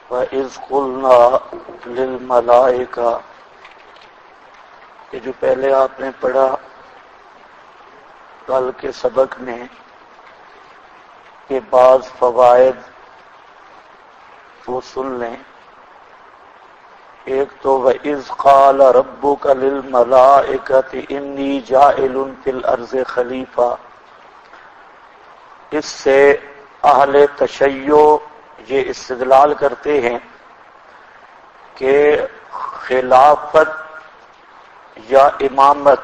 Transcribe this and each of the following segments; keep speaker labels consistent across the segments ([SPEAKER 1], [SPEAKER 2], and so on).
[SPEAKER 1] وَإِذْ قُلْنَا لِلْمَلَائِكَةِ، یہ جو پہلے آپ نے پڑھا کل کے سبق میں کہ بعض فوائد وہ سن لیں. ایک تو وَإِذْ قَالَ رَبُّكَ لِلْمَلَائِكَةِ إِنِّي جَاعِلٌ فِي الْأَرْضِ خَلِيفَةً. اس سے اہل تشیع یہ استدلال کرتے ہیں کہ خلافت یا امامت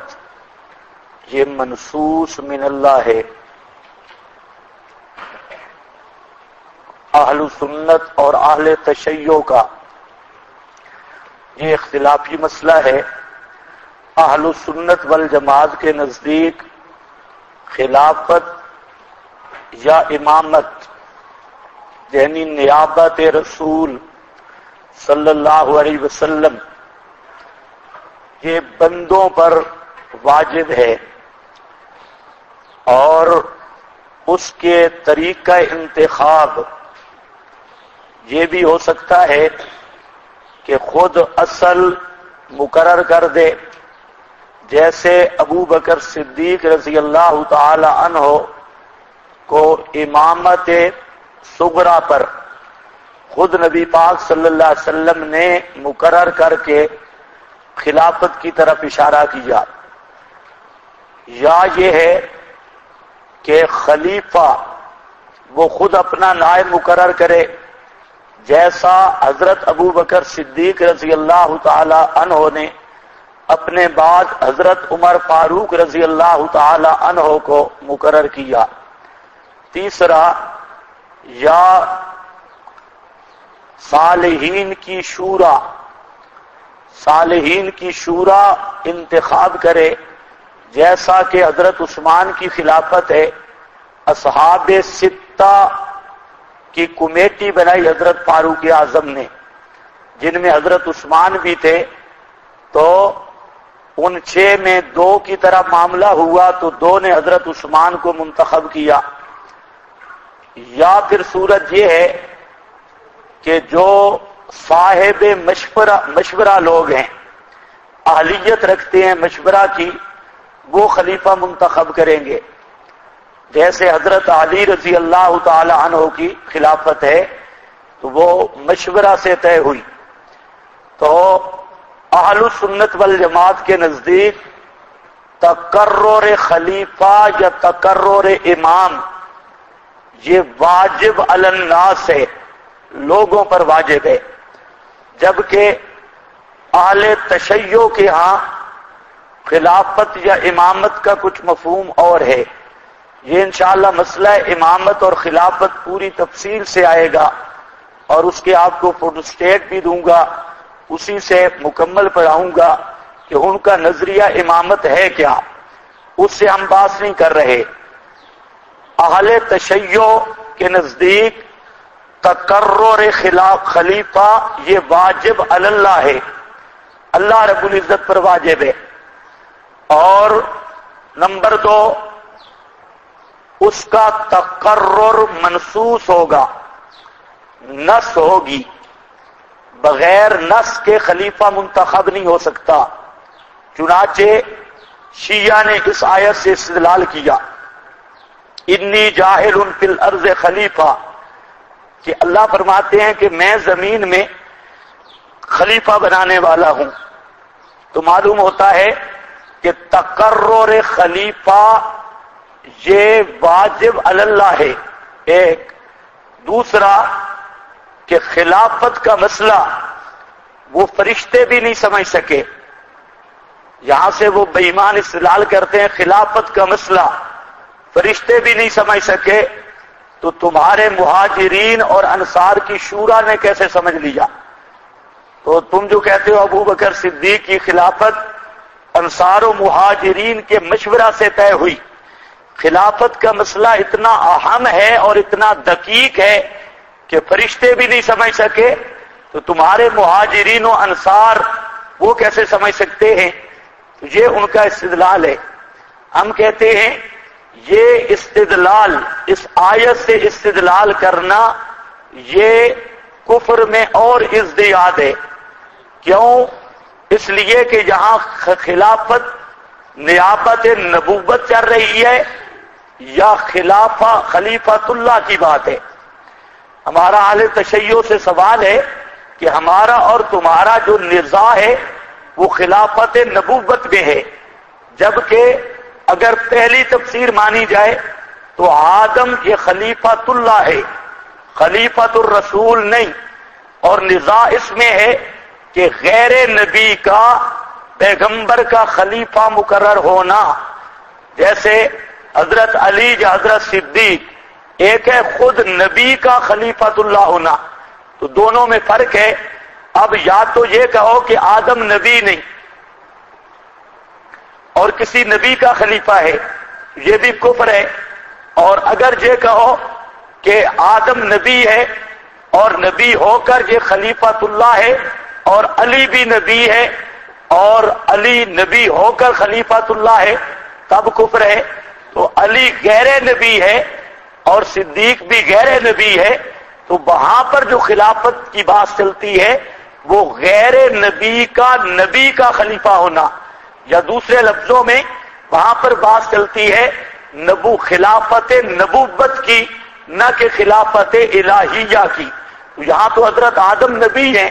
[SPEAKER 1] یہ منصوص من اللہ ہے. اہل سنت اور اہل تشیع کا یہ اختلافی مسئلہ ہے. اہل سنت والجماعت کے نزدیک خلافت یا امامت یعنی نیابت رسول صلی اللہ علیہ وسلم یہ بندوں پر واجب ہے، اور اس کے طریقہ انتخاب یہ بھی ہو سکتا ہے کہ خود اصل مقرر کر دے، جیسے ابو بکر صدیق رضی اللہ تعالی عنہ کو امامت صغرا پر خود نبی پاک صلی اللہ علیہ وسلم نے مقرر کر کے خلافت کی طرف اشارہ کیا. یا یہ ہے کہ خلیفہ وہ خود اپنا نائب مقرر کرے، جیسا حضرت ابو بکر صدیق رضی اللہ تعالی عنہ نے اپنے بعد حضرت عمر فاروق رضی اللہ تعالی عنہ کو مقرر کیا. تیسرا، یا صالحین کی شورا، صالحین کی شورا انتخاب کرے، جیسا کہ حضرت عثمان کی خلافت ہے. اصحاب ستہ کی کمیٹی بنائی حضرت فاروق اعظم نے، جن میں حضرت عثمان بھی تھے، تو ان 6 میں 2 کی طرح معاملہ ہوا تو 2 نے حضرت عثمان کو منتخب کیا. یا پھر صورت یہ ہے کہ جو صاحب مشورہ لوگ ہیں، اہلیت رکھتے ہیں مشورہ کی، وہ خلیفہ منتخب کریں گے. جیسے حضرت علی رضی اللہ تعالی عنہ کی خلافت ہے تو وہ مشورہ سے طے ہوئی. تو اہل سنت والجماعت کے نزدیک تقرر خلیفہ یا تقرر امام یہ واجب علی الناس ہے، لوگوں پر واجب ہے. جبکہ اہل تشیع کے ہاں خلافت یا امامت کا کچھ مفہوم اور ہے. یہ انشاءاللہ مسئلہ امامت اور خلافت پوری تفصیل سے آئے گا، اور اس کے آپ کو فوٹوسٹیٹ بھی دوں گا، اسی سے مکمل پڑھاؤں گا کہ ان کا نظریہ امامت ہے کیا. اس سے ہم بات نہیں کر رہے. اہل تشیع کے نزدیک تقرر خلیفہ یہ واجب علی اللہ ہے، اللہ رب العزت پر واجب ہے. اور نمبر 2، اس کا تقرر منصوص ہوگا، نص ہوگی. بغیر نص کے خلیفہ منتخب نہیں ہو سکتا. چنانچہ شیعہ نے اس آیت سے استدلال کیا، انی جاعل فی الارض خلیفہ، کہ اللہ فرماتے ہیں کہ میں زمین میں خلیفہ بنانے والا ہوں. تو معلوم ہوتا ہے کہ تقرر خلیفہ یہ واجب علی اللہ ہے. ایک دوسرا کہ خلافت کا مسئلہ وہ فرشتے بھی نہیں سمجھ سکے. یہاں سے وہ بے ایمان استدلال کرتے ہیں خلافت کا مسئلہ فرشتے بھی نہیں سمجھ سکے، تو تمہارے مہاجرین اور انصار کی شورا نے کیسے سمجھ لیا؟ تو تم جو کہتے ہو ابو بکر صدیق کی خلافت انصار و مہاجرین کے مشورہ سے طے ہوئی، خلافت کا مسئلہ اتنا اہم ہے اور اتنا دقیق ہے کہ فرشتے بھی نہیں سمجھ سکے، تو تمہارے مہاجرین و انصار وہ کیسے سمجھ سکتے ہیں؟ یہ ان کا استدلال ہے۔ ہم کہتے ہیں یہ استدلال، اس آیت سے استدلال کرنا یہ کفر میں اور ازدیاد ہے۔ کیوں؟ اس لیے کہ یہاں خلافت نیابت نبوت چل رہی ہے یا خلیفۃ اللہ کی بات ہے۔ ہمارا اہل تشیع سے سوال ہے کہ ہمارا اور تمہارا جو نزاع ہے وہ خلافت نبوت میں ہے، جبکہ اگر پہلی تفسیر مانی جائے تو آدم یہ خلیفۃ اللہ ہے، خلیفۃ الرسول نہیں، اور نزاع اس میں ہے کہ غیر نبی کا پیغمبر کا خلیفہ مقرر ہونا، جیسے حضرت علی یا حضرت صدیق، ایک ہے خود نبی کا خلیفۃ اللہ ہونا، تو دونوں میں فرق ہے۔ اب یا تو یہ کہو کہ آدم نبی نہیں اور کسی نبی کا خلیفہ ہے، یہ بھی کفر ہے، اور اگر یہ کہو کہ آدم نبی ہے اور نبی ہو کر یہ خلیفۃ اللہ ہے اور علی بھی نبی ہے اور علی نبی ہو کر خلیفۃ اللہ ہے، تب کفر ہے۔ تو علی غیر نبی ہے اور صدیق بھی غیر نبی ہے، تو وہاں پر جو خلافت کی بات چلتی ہے وہ غیر نبی کا خلیفہ ہونا، یا دوسرے لفظوں میں وہاں پر بات چلتی ہے خلافت نبوت کی، نہ کہ خلافت الہیہ کی۔ تو یہاں تو حضرت آدم نبی ہیں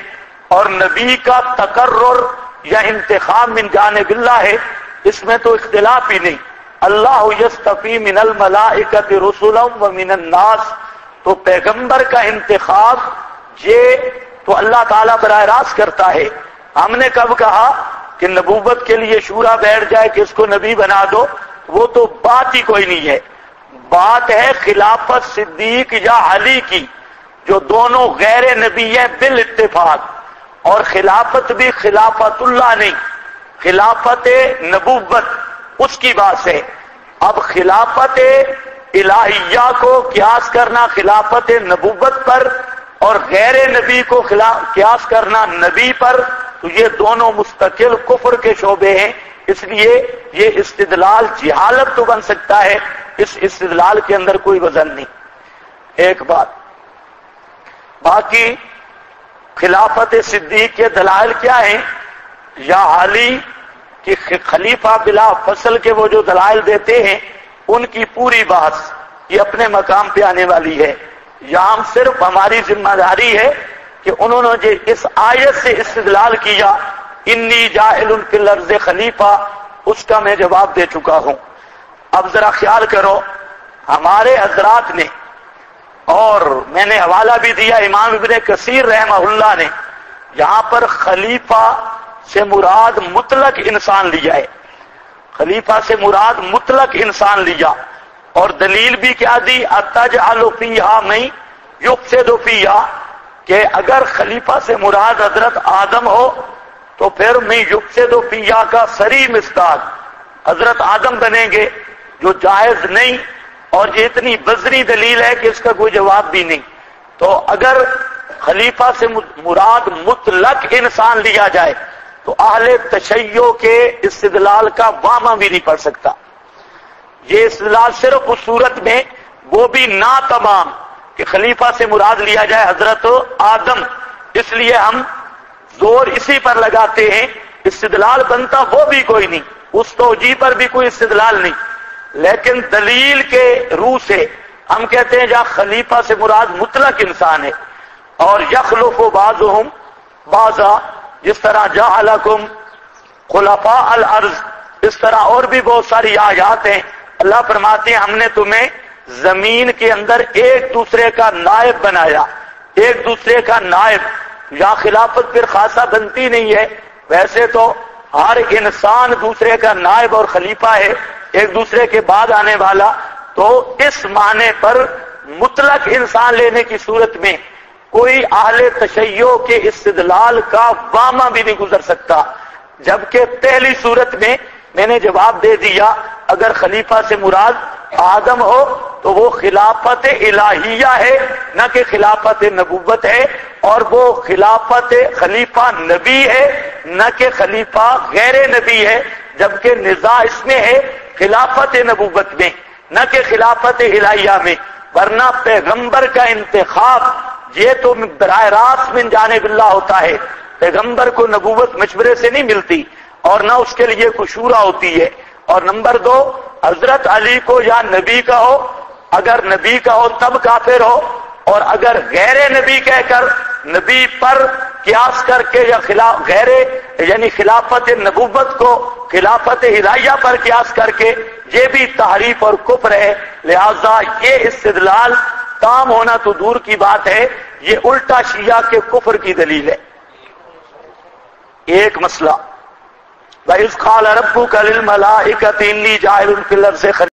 [SPEAKER 1] اور نبی کا تقرر یا انتخاب من جانب اللہ ہے، اس میں تو اختلاف ہی نہیں۔ اللہ یصطفی من الملائکۃ رسلا ومن الناس، تو پیغمبر کا انتخاب یہ تو اللہ تعالیٰ براہ راست کرتا ہے۔ ہم نے کب کہا کہ نبوت کے لیے شورا بیٹھ جائے کہ اس کو نبی بنا دو؟ وہ تو بات ہی کوئی نہیں ہے۔ بات ہے خلافت صدیق یا علی کی، جو دونوں غیر نبی ہیں بالاتفاق، اور خلافت بھی خلافت اللہ نہیں، خلافت نبوت اس کی بات ہے۔ اب خلافت الہیہ کو قیاس کرنا خلافت نبوت پر اور غیر نبی کو قیاس کرنا نبی پر، تو یہ دونوں مستقل کفر کے شعبے ہیں۔ اس لیے یہ استدلال جہالت تو بن سکتا ہے، اس استدلال کے اندر کوئی وزن نہیں۔ ایک بات باقی خلافت صدیق کے دلائل کیا ہیں، یا علی کی خلیفہ بلا فصل کے وہ جو دلائل دیتے ہیں ان کی پوری بات یہ اپنے مقام پہ آنے والی ہے۔ یہاں صرف ہماری ذمہ داری ہے کہ انہوں نے جو اس آیت سے استدلال کیا انی جاعل فی الارض خلیفہ، اس کا میں جواب دے چکا ہوں۔ اب ذرا خیال کرو، ہمارے حضرات نے، اور میں نے حوالہ بھی دیا امام ابن کثیر رحمہ اللہ نے، یہاں پر خلیفہ سے مراد مطلق انسان لیا ہے، خلیفہ سے مراد مطلق انسان لیا، اور دلیل بھی کیا دی، اتجعل فیہا من یفسد فیہا، کہ اگر خلیفہ سے مراد حضرت آدم ہو تو پھر من یفسد فیہا کا صریح مصداق حضرت آدم بنیں گے، جو جائز نہیں، اور یہ اتنی بزری دلیل ہے کہ اس کا کوئی جواب بھی نہیں۔ تو اگر خلیفہ سے مراد مطلق انسان لیا جائے تو اہل تشیع کے استدلال کا وامہ بھی نہیں پڑ سکتا۔ یہ استدلال صرف اس صورت میں، وہ بھی نا تمام، کہ خلیفہ سے مراد لیا جائے حضرت آدم، اس لیے ہم زور اسی پر لگاتے ہیں، استدلال بنتا وہ بھی کوئی نہیں، اس توجیہ پر بھی کوئی استدلال نہیں، لیکن دلیل کے روح سے ہم کہتے ہیں جہاں خلیفہ سے مراد مطلق انسان ہے، اور یخلف بعضهم بعضا، جس طرح جعلکم خلفاء الارض، اس طرح اور بھی بہت ساری آیات ہیں۔ اللہ فرماتے ہیں ہم نے تمہیں زمین کے اندر ایک دوسرے کا نائب بنایا، ایک دوسرے کا نائب، یا خلافت پھر خاصا بنتی نہیں ہے، ویسے تو ہر انسان دوسرے کا نائب اور خلیفہ ہے، ایک دوسرے کے بعد آنے والا، تو اس معنی پر مطلق انسان لینے کی صورت میں کوئی اہل تشیع کے استدلال کا وامہ بھی نہیں گزر سکتا، جبکہ پہلی صورت میں نے جواب دے دیا، اگر خلیفہ سے مراد آدم ہو تو وہ خلافت الہیہ ہے نہ کہ خلافت نبوت ہے، اور وہ خلافت خلیفہ نبی ہے نہ کہ خلیفہ غیر نبی ہے، جبکہ نزاع اس میں ہے خلافت نبوت میں نہ کہ خلافت الہیہ میں، ورنہ پیغمبر کا انتخاب یہ تو براہ راست من جانب اللہ ہوتا ہے، پیغمبر کو نبوت مشورے سے نہیں ملتی اور نہ اس کے لیے کوئی شورا ہوتی ہے۔ اور نمبر 2، حضرت علی کو یا نبی کا ہو، اگر نبی کا ہو تب کافر ہو، اور اگر غیر نبی کہہ کر نبی پر قیاس کر کے یا غیر یعنی خلافت نبوت کو خلافت الہیہ پر قیاس کر کے، یہ بھی تحریف اور کفر ہے۔ لہذا یہ استدلال تام ہونا تو دور کی بات ہے، یہ الٹا شیعہ کے کفر کی دلیل ہے۔ ایک مسئلہ، وَإِذْ قَالَ رَبُّكَ لِلْمَلَائِكَةِ إِنِّي جَاعِلٌ فِي الْأَرْضِ خَلِيفَةً